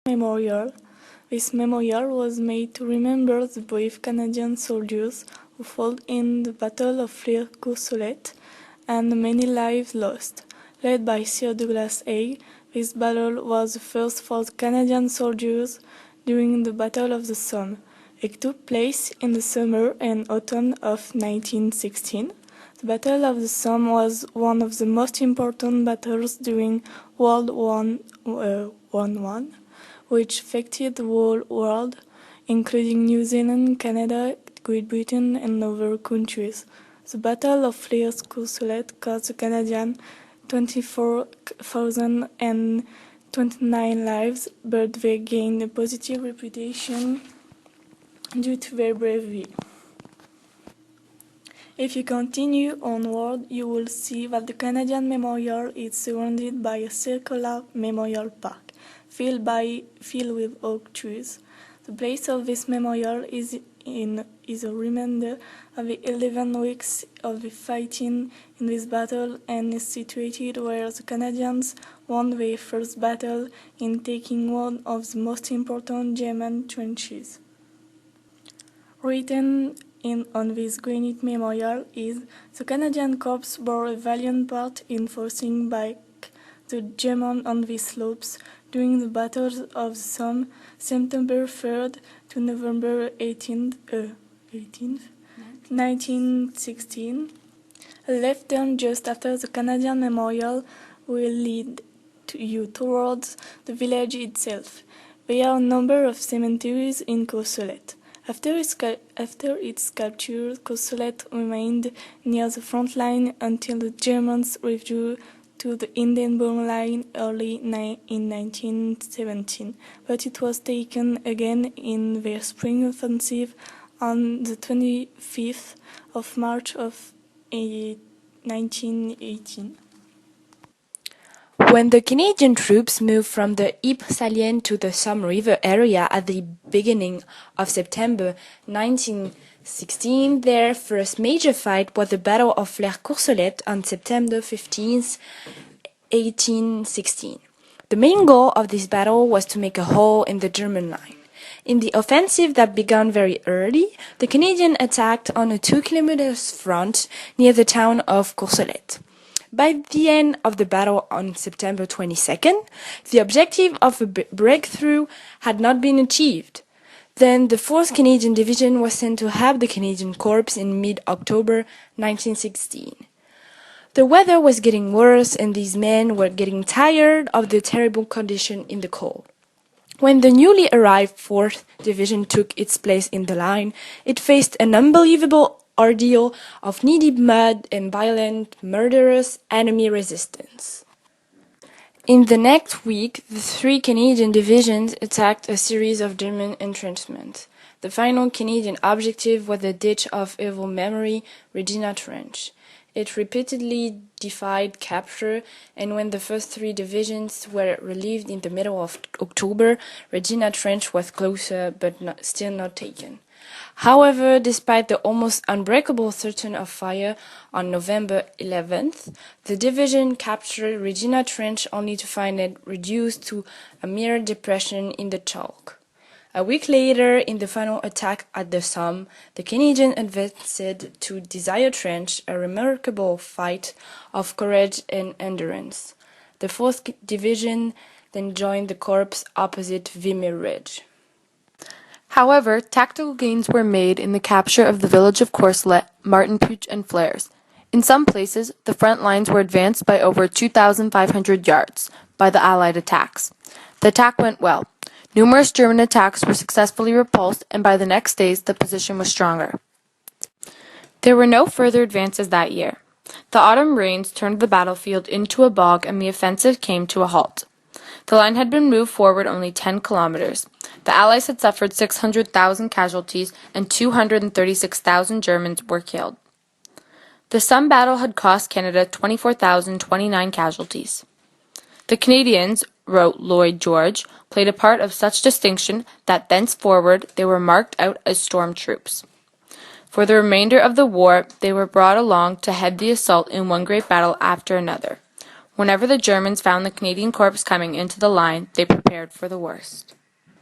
Memorial. This memorial was made to remember the brave Canadian soldiers who fought in the Battle of Courcelette and the many lives lost. Led by Sir Douglas Haig, this battle was the first for the Canadian soldiers during the Battle of the Somme. It took place in the summer and autumn of 1916. The Battle of the Somme was one of the most important battles during World War I, which affected the whole world, including New Zealand, Canada, Great Britain, and other countries. The Battle of Courcelette cost the Canadians 24,029 lives, but they gained a positive reputation due to their bravery. If you continue onward, you will see that the Canadian Memorial is surrounded by a circular memorial park, filled with oak trees. The place of this memorial is a reminder of the 11 weeks of the fighting in this battle and is situated where the Canadians won their first battle in taking one of the most important German trenches. Written on this granite memorial is, "The Canadian Corps bore a valiant part in forcing back the Germans on these slopes during the battles of the Somme, September 3rd to November 18th, 1916. A left turn just after the Canadian Memorial will lead you towards the village itself. There are a number of cemeteries in Courcelette. After its capture, Courcelette remained near the front line until the Germans withdrew to the Hindenburg Line early in 1917, but it was taken again in their spring offensive on the 25th of March of 1918. When the Canadian troops moved from the Ypres salient to the Somme River area at the beginning of September 1916, their first major fight was the Battle of Courcelette on September 15, 1816. The main goal of this battle was to make a hole in the German line. In the offensive that began very early, the Canadians attacked on a 2 kilometers front near the town of Courcelette. By the end of the battle on September 22nd, the objective of a breakthrough had not been achieved. Then the 4th Canadian Division was sent to help the Canadian Corps in mid-October 1916. The weather was getting worse and these men were getting tired of the terrible condition in the cold. When the newly arrived 4th Division took its place in the line, it faced an unbelievable ordeal of knee-deep mud and violent, murderous enemy resistance. In the next week, the 3 Canadian divisions attacked a series of German entrenchments. The final Canadian objective was the ditch of evil memory, Regina Trench. It repeatedly defied capture, and when the first 3 divisions were relieved in the middle of October, Regina Trench was closer but still not taken. However, despite the almost unbreakable threat of fire on November 11th, the division captured Regina Trench only to find it reduced to a mere depression in the chalk. A week later, in the final attack at the Somme, the Canadians advanced to Desire Trench, a remarkable fight of courage and endurance. The 4th Division then joined the corps opposite Vimy Ridge. However, tactical gains were made in the capture of the village of Courcelette, Martinpuich, and Flares. In some places, the front lines were advanced by over 2,500 yards by the Allied attacks. The attack went well. Numerous German attacks were successfully repulsed, and by the next days, the position was stronger. There were no further advances that year. The autumn rains turned the battlefield into a bog, and the offensive came to a halt. The line had been moved forward only 10 kilometers. The Allies had suffered 600,000 casualties and 236,000 Germans were killed. The Somme battle had cost Canada 24,029 casualties. The Canadians, wrote Lloyd George, played a part of such distinction that thenceforward they were marked out as storm troops. For the remainder of the war, they were brought along to head the assault in one great battle after another. Whenever the Germans found the Canadian corps coming into the line, they prepared for the worst.